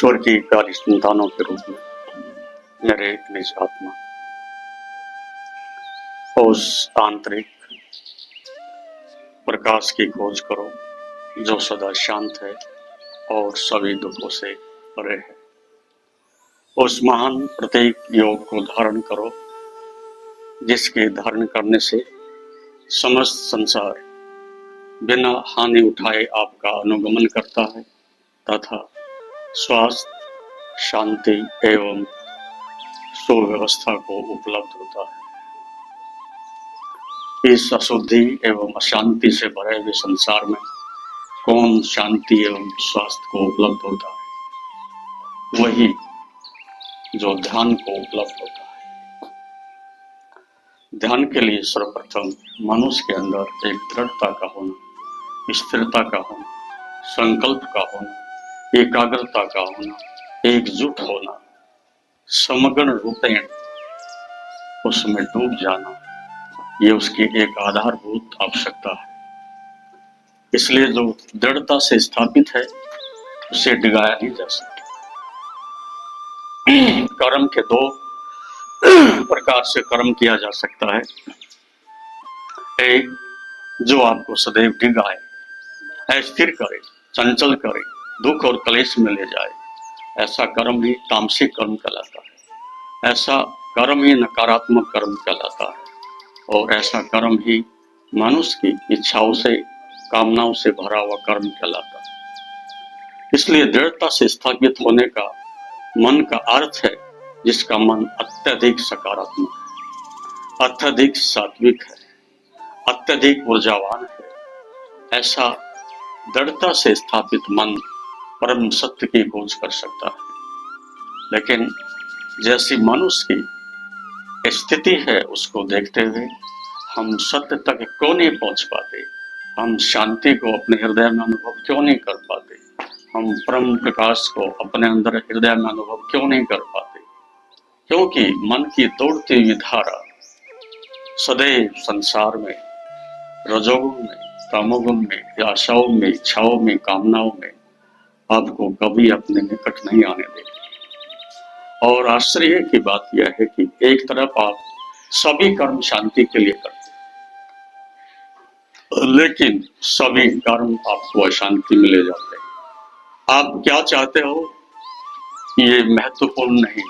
ईश्वर की कार्य संतानों के रूप में मेरे निज आत्मा उस आंतरिक प्रकाश की खोज करो जो सदा शांत है और सभी दुखों से परे है। उस महान प्रतीक योग को धारण करो जिसके धारण करने से समस्त संसार बिना हानि उठाए आपका अनुगमन करता है तथा स्वास्थ्य, शांति एवं सुव्यवस्था को उपलब्ध होता है। इस अशुद्धि एवं अशांति से भरे हुए संसार में कौन शांति एवं स्वास्थ्य को उपलब्ध होता है? वही जो ध्यान को उपलब्ध होता है। ध्यान के लिए सर्वप्रथम मनुष्य के अंदर एक दृढ़ता का होना, स्थिरता का होना, संकल्प का होना, एकाग्रता का होना, एकजुट होना, समग्र रूपेण उसमें डूब जाना, ये उसकी एक आधारभूत आवश्यकता है। इसलिए जो दृढ़ता से स्थापित है उसे डिगाया नहीं जा सकता। कर्म के दो प्रकार से कर्म किया जा सकता है। एक जो आपको सदैव डिगाए, अस्थिर करे, चंचल करे, दुख और क्लेश में ले जाए, ऐसा कर्म ही तामसिक कर्म कहलाता है। ऐसा कर्म ही नकारात्मक कर्म कहलाता है और ऐसा कर्म ही मनुष्य की इच्छाओं से, कामनाओं से भरा हुआ कर्म कहलाता है। इसलिए दृढ़ता से स्थापित होने का मन का अर्थ है जिसका मन अत्यधिक सकारात्मक है, अत्यधिक सात्विक है, अत्यधिक ऊर्जावान है। ऐसा दृढ़ता से स्थापित मन परम सत्य की खोज कर सकता है। लेकिन जैसी मनुष्य की स्थिति है उसको देखते हुए हम सत्य तक क्यों नहीं पहुंच पाते? हम शांति को अपने हृदय में अनुभव क्यों नहीं कर पाते? हम परम प्रकाश को अपने अंदर हृदय में अनुभव क्यों नहीं कर पाते? क्योंकि मन की दौड़ती हुई धारा सदैव संसार में, रजोगुण में, तमोगुण में, आशाओं में, इच्छाओं में, कामनाओं में आपको कभी अपने निकट नहीं आने देगी। और आश्चर्य की बात यह है कि एक तरफ आप सभी कर्म शांति के लिए करते, लेकिन सभी कर्म आपको अशांति में ले जाते हैं। आप क्या चाहते हो ये महत्वपूर्ण नहीं,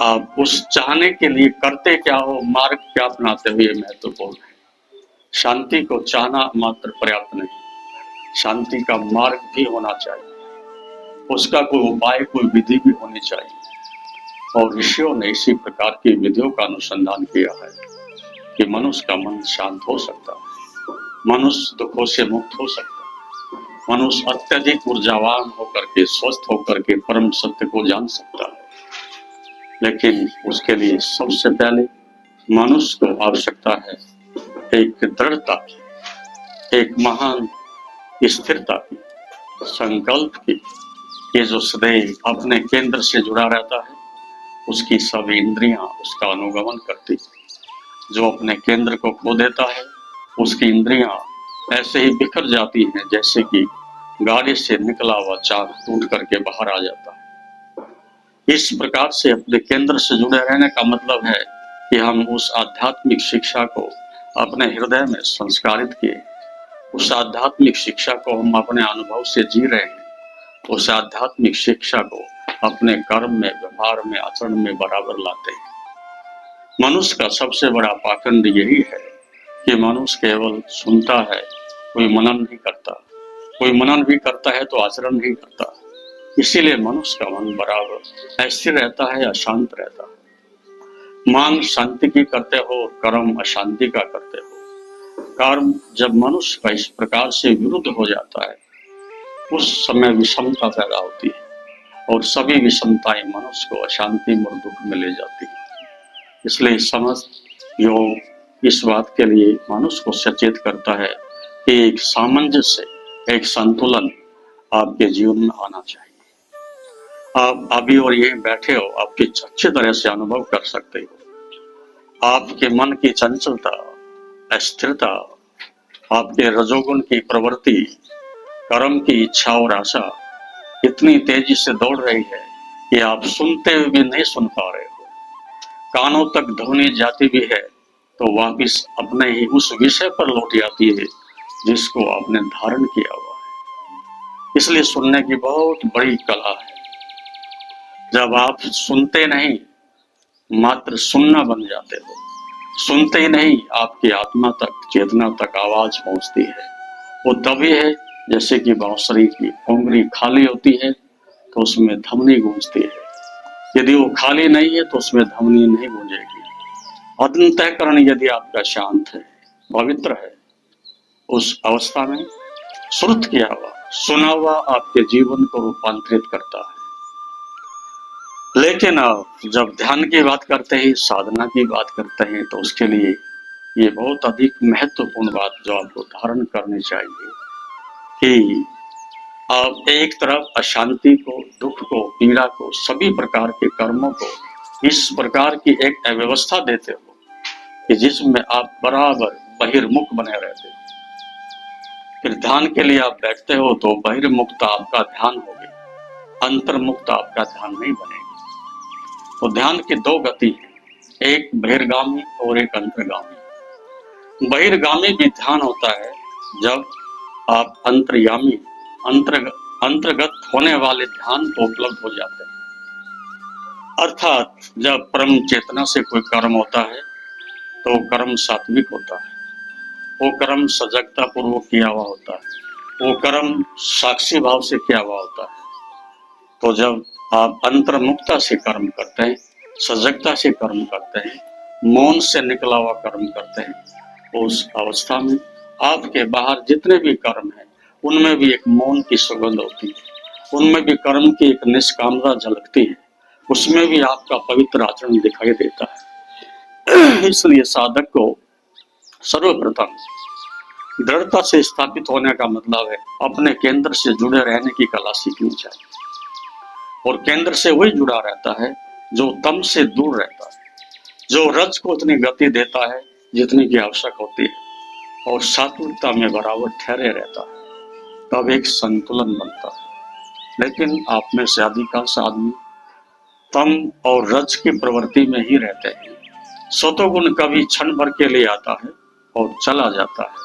आप उस चाहने के लिए करते क्या हो, मार्ग क्या अपनाते हो, ये महत्वपूर्ण है। शांति को चाहना मात्र पर्याप्त नहीं, शांति का मार्ग भी होना चाहिए, उसका कोई उपाय, कोई विधि भी होनी चाहिए। और ऋषियों ने इसी प्रकार की विधियों का अनुसंधान किया है कि मनुष्य का मन शांत हो सकता है, मनुष्य दुखों से मुक्त हो सकता है, मनुष्य अत्यधिक ऊर्जावान होकर के, स्वस्थ होकर के परम सत्य को जान सकता है। लेकिन उसके लिए सबसे पहले मनुष्य को आवश्यकता है एक दृढ़ता की, एक महान स्थिरता की, संकल्प की। ये जो सदैव अपने केंद्र से जुड़ा रहता है उसकी सभी इंद्रियां उसका अनुगमन करती है। जो अपने केंद्र को खो देता है उसकी इंद्रियां ऐसे ही बिखर जाती हैं जैसे कि गाड़ी से निकला हुआ चाक टूट करके बाहर आ जाता है। इस प्रकार से अपने केंद्र से जुड़े रहने का मतलब है कि हम उस आध्यात्मिक शिक्षा को अपने हृदय में संस्कारित किए, उस आध्यात्मिक शिक्षा को हम अपने अनुभव से जी रहे हैं, उस आध्यात्मिक शिक्षा को अपने कर्म में, व्यवहार में, आचरण में बराबर लाते हैं। मनुष्य का सबसे बड़ा पाखंड यही है कि मनुष्य केवल सुनता है, कोई मनन नहीं करता, कोई मनन भी करता है तो आचरण नहीं करता। इसीलिए मनुष्य का मन बराबर अस्थिर रहता है, अशांत रहता है। मान शांति की करते हो, कर्म अशांति का करते हो। कर्म जब मनुष्य का इस प्रकार से विरुद्ध हो जाता है उस समय विषमता पैदा होती है और सभी विषमताएं मनुष्य को अशांति और दुख में ले जाती है। इसलिए समस्त योग इस बात के लिए मनुष्य को सचेत करता है कि एक सामंजस्य, एक संतुलन आपके जीवन में आना चाहिए। आप अभी और यहीं बैठे हो, आपकी अच्छी तरह से अनुभव कर सकते हो। आपके मन की चंचलता, अस्थिरता, आपके रजोगुण की प्रवृत्ति, कर्म की इच्छा और आशा, इतनी तेजी से दौड़ रही है कि आप सुनते हुए भी नहीं सुन पा रहे हो। कानों तक ध्वनि जाती भी है तो वापिस अपने ही उस विषय पर लौट जाती है जिसको आपने धारण किया हुआ है। इसलिए सुनने की बहुत बड़ी कला है। जब आप सुनते नहीं, मात्र सुनना बन जाते हो, सुनते ही नहीं, आपकी आत्मा तक, चेतना तक आवाज पहुंचती है। वो तभी है जैसे कि बांसुरी की पोंगरी खाली होती है तो उसमें धमनी गूंजती है। यदि वो खाली नहीं है तो उसमें धमनी नहीं गूंजेगी। अंतःकरण यदि आपका शांत है, पवित्र है, उस अवस्था में श्रुत किया हुआ, सुना हुआ आपके जीवन को रूपांतरित करता है। लेकिन अब जब ध्यान की बात करते हैं, साधना की बात करते हैं, तो उसके लिए ये बहुत अधिक महत्वपूर्ण बात जो आपको धारण करनी चाहिए कि आप एक तरफ अशांति को, दुख को, पीड़ा को, सभी प्रकार के कर्मों को इस प्रकार की एक अव्यवस्था देते हो कि जिसमें आप बराबर बहिर्मुख बने रहते हो। फिर ध्यान के लिए आप बैठते हो तो बहिर्मुक्त आपका ध्यान होगी, अंतर्मुक्त आपका ध्यान नहीं बनेगा। तो ध्यान की दो गति है, एक बहिर्गामी और एक अंतर्गामी। बहिर्गामी भी ध्यान होता है जब आप अंतर्यामी, अंतर्गत होने वाले ध्यान को उपलब्ध हो जाते हैं। अर्थात जब परम चेतना से कोई कर्म होता है तो कर्म सात्विक होता है, वो कर्म सजगता पूर्वक किया हुआ होता है, वो कर्म साक्षी भाव से किया हुआ होता है। तो जब आप अंतर्मुक्ता से कर्म करते हैं, सजगता से कर्म करते हैं, मौन से निकला हुआ कर्म करते हैं, उस अवस्था में आपके बाहर जितने भी कर्म हैं उनमें भी एक मौन की सुगंध होती है, उनमें भी कर्म की एक निष्कामता झलकती है, उसमें भी आपका पवित्र आचरण दिखाई देता है। इसलिए साधक को सर्वप्रथम दृढ़ता से स्थापित होने का मतलब है अपने केंद्र से जुड़े रहने की कला सीखनी चाहिए। और केंद्र से वही जुड़ा रहता है जो तम से दूर रहता है, जो रज को उतनी गति देता है जितनी की आवश्यक होती है और सात्विकता में बराबर ठहरे रहता है, तब एक संतुलन बनता है। लेकिन आप में से अधिकांश आदमी तम और रज की प्रवृत्ति में ही रहते हैं। सतोगुण कभी क्षण भर के लिए आता है और चला जाता है,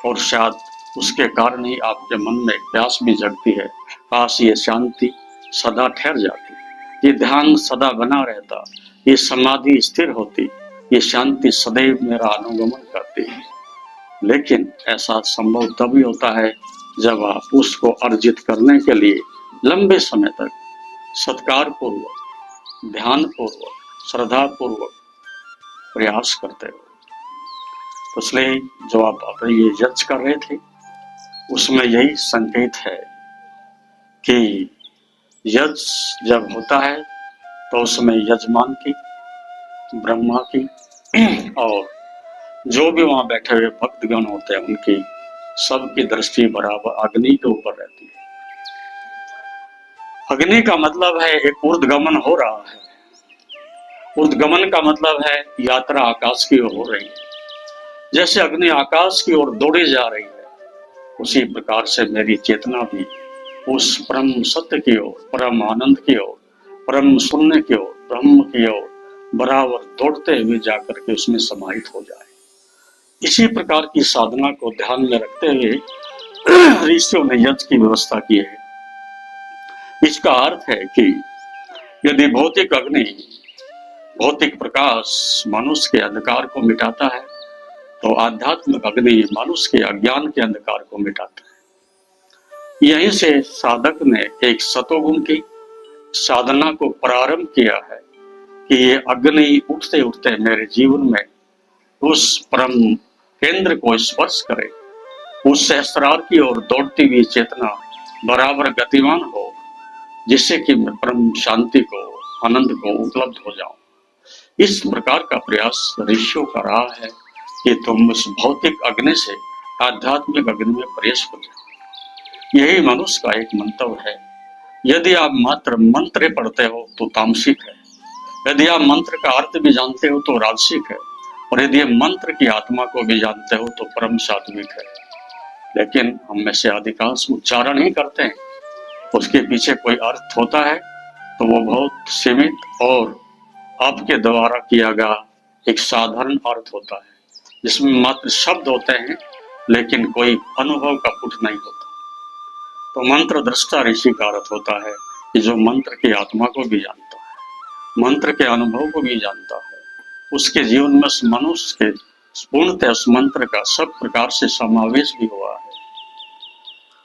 और शायद उसके कारण ही आपके मन में एक प्यास भी जगती है, काश ये शांति सदा ठहर जाती, ये ध्यान सदा बना रहता, ये समाधि स्थिर होती, ये शांति सदैव मेरा अनुगमन करती है। लेकिन ऐसा संभव तभी होता है जब आप उसको अर्जित करने के लिए लंबे समय तक सत्कार पूर्वक, ध्यान पूर्वक, श्रद्धा पूर्वक प्रयास करते हो। तो इसलिए जो आप ये जज कर रहे थे उसमें यही संकेत है कि यज्ञ जब होता है तो उसमें यजमान की, ब्रह्मा की और जो भी वहां बैठे हुए भक्तगण होते हैं उनकी सबकी दृष्टि बराबर अग्नि के ऊपर रहती है। अग्नि का मतलब है एक ऊर्ध्वगमन हो रहा है। ऊर्ध्वगमन का मतलब है यात्रा आकाश की ओर हो रही है। जैसे अग्नि आकाश की ओर दौड़ी जा रही है, उसी प्रकार से मेरी चेतना भी उस परम सत्य की ओर, परम आनंद की ओर, परम शून्य की ओर, ब्रह्म की ओर बराबर दौड़ते हुए जाकर के उसमें समाहित हो जाए। इसी प्रकार की साधना को ध्यान में रखते हुए ऋषियों ने यज्ञ की व्यवस्था की है। इसका अर्थ है कि यदि भौतिक अग्नि, भौतिक प्रकाश मनुष्य के अंधकार को मिटाता है तो आध्यात्मिक अग्नि मनुष्य के अज्ञान के अंधकार को मिटाता है। यहीं से साधक ने एक सतोगुण की साधना को प्रारंभ किया है कि ये अग्नि उठते उठते मेरे जीवन में उस परम केंद्र को स्पर्श करे, उस सहस्रार की ओर दौड़ती हुई चेतना बराबर गतिमान हो, जिससे कि मैं परम शांति को, आनंद को उपलब्ध हो जाऊं। इस प्रकार का प्रयास ऋषियों का रहा है कि तुम उस भौतिक अग्नि से आध्यात्मिक अग्नि में प्रवेश हो जाओ। यही मनुष्य का एक मंतव्य है। यदि आप मात्र मंत्र पढ़ते हो तो तामसिक है, यदि आप मंत्र का अर्थ भी जानते हो तो राजसिक है, और यदि मंत्र की आत्मा को भी जानते हो तो परम सात्विक है। लेकिन हम में से अधिकांश उच्चारण ही करते हैं, उसके पीछे कोई अर्थ होता है तो वो बहुत सीमित और आपके द्वारा किया गया एक साधारण अर्थ होता है, जिसमें मात्र शब्द होते हैं लेकिन कोई अनुभव का पुट नहीं होता। तो मंत्र दृष्टा ऋषि का अर्थ होता है कि जो मंत्र की आत्मा को भी जानता है, मंत्र के अनुभव को भी जानता है, उसके जीवन में उस मनुष्य के पूर्णतः उस मंत्र का सब प्रकार से समावेश भी हुआ है।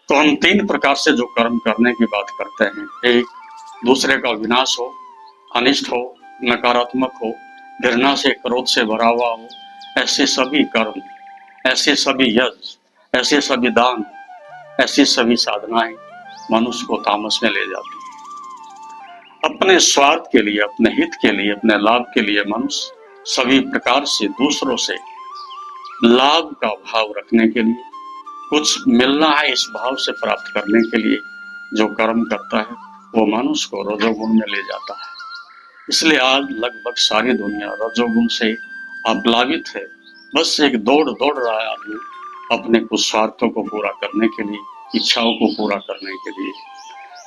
तो हम 3 प्रकार से जो कर्म करने की बात करते हैं, एक दूसरे का विनाश हो, अनिष्ट हो, नकारात्मक हो, घृणा से क्रोध से भरा हुआ हो, ऐसे सभी कर्म, ऐसे सभी यज्ञ, ऐसे सभी दान, ऐसी सभी साधनाएं मनुष्य को तामस में ले जाती है। अपने स्वार्थ के लिए, अपने हित के लिए, अपने लाभ के लिए मनुष्य सभी प्रकार से दूसरों से लाभ का भाव रखने के लिए, कुछ मिलना है इस भाव से प्राप्त करने के लिए जो कर्म करता है वो मनुष्य को रजोगुण में ले जाता है। इसलिए आज लगभग सारी दुनिया रजोगुण से आप्लावित है। बस एक दौड़ रहा है आदमी अपने कुछ स्वार्थों को पूरा करने के लिए, इच्छाओं को पूरा करने के लिए।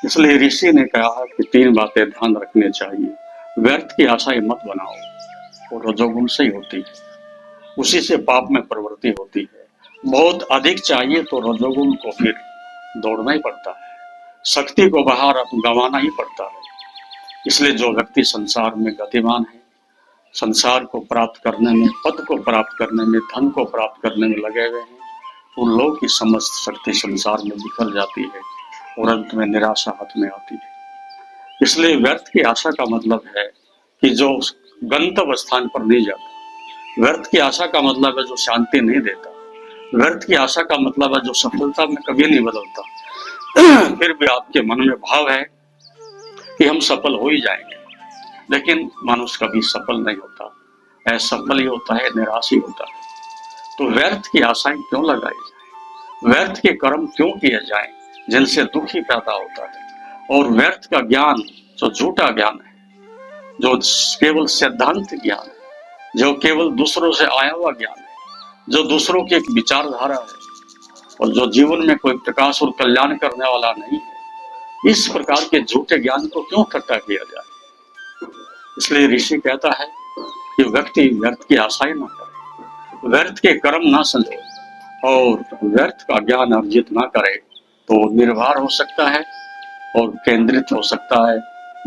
इसलिए ऋषि ने कहा कि 3 बातें ध्यान रखने चाहिए। व्यर्थ की आशाएं मत बनाओ, वो रजोगुण से ही होती है, उसी से पाप में प्रवृत्ति होती है। बहुत अधिक चाहिए तो रजोगुण को फिर दौड़ना ही पड़ता है, शक्ति को बाहर गंवाना ही पड़ता है। इसलिए जो व्यक्ति संसार में गतिमान है, संसार को प्राप्त करने में, पद को प्राप्त करने में, धन को प्राप्त करने में लगे हुए हैं, उन लोगों की समस्त शक्ति संसार में बिखर जाती है और अंत में निराशा हाथ में आती है। इसलिए व्यर्थ की आशा का मतलब है कि जो गंतव्य स्थान पर नहीं जाता। व्यर्थ की आशा का मतलब है जो शांति नहीं देता। व्यर्थ की आशा का मतलब है जो सफलता में कभी नहीं बदलता। फिर भी आपके मन में भाव है कि हम सफल हो ही जाएंगे, लेकिन मनुष्य कभी सफल नहीं होता, असफल ही होता है, निराश ही होता है। तो व्यर्थ की आशाएं क्यों लगाई जाए, व्यर्थ के कर्म क्यों किए जाएं जिनसे दुख ही पैदा होता है। और व्यर्थ का ज्ञान जो झूठा ज्ञान है, जो केवल सिद्धांत ज्ञान है, जो केवल दूसरों से आया हुआ ज्ञान है, जो दूसरों की एक विचारधारा है और जो जीवन में कोई प्रकाश और कल्याण करने वाला नहीं है, इस प्रकार के झूठे ज्ञान को क्यों इकट्ठा किया जाए। इसलिए ऋषि कहता है कि व्यक्ति व्यर्थ की आशाएं ना करे, व्यर्थ के कर्म ना संजोए और व्यर्थ का ज्ञान अर्जित ना करे तो निर्भर हो सकता है और केंद्रित हो सकता है,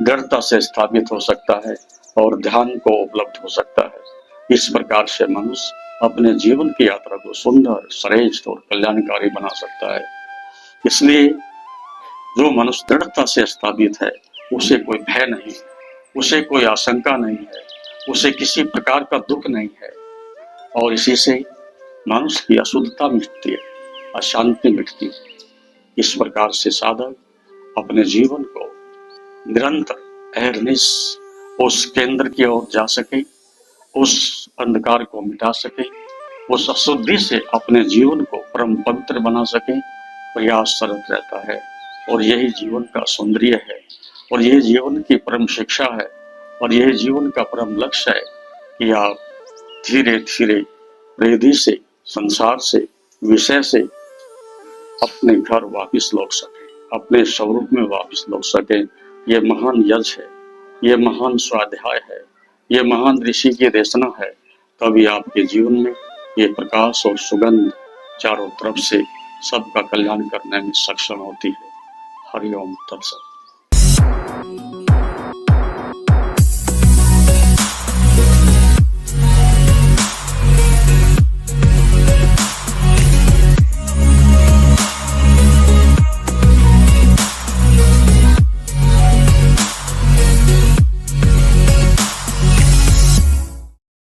दृढ़ता से स्थापित हो सकता है और ध्यान को उपलब्ध हो सकता है। इस प्रकार से मनुष्य अपने जीवन की यात्रा को सुंदर, श्रेष्ठ और कल्याणकारी बना सकता है। इसलिए जो मनुष्य दृढ़ता से स्थापित है उसे कोई भय नहीं है, उसे कोई आशंका नहीं है, उसे किसी प्रकार का दुख नहीं है और इसी से मनुष्य की अशुद्धता मिटती है, अशांति मिटती है। इस प्रकार से साधक अपने जीवन को निरंतर अहरनिश उस केंद्र की ओर जा सके, उस अंधकार को मिटा सके, उस अशुद्धि से अपने जीवन को परम पवित्र बना सके, प्रयासरत रहता है। और यही जीवन का सौंदर्य है और यही जीवन की परम शिक्षा है और यही जीवन का परम लक्ष्य है कि आप धीरे धीरे रिद्धि से, संसार से, विषय से अपने घर वापस लौट सके, अपने स्वरूप में वापस लौट सके। ये महान यज्ञ है, ये महान स्वाध्याय है, ये महान ऋषि की देशना है। तभी आपके जीवन में ये प्रकाश और सुगंध चारों तरफ से सबका कल्याण करने में सक्षम होती है। हरि ओम तत्सत।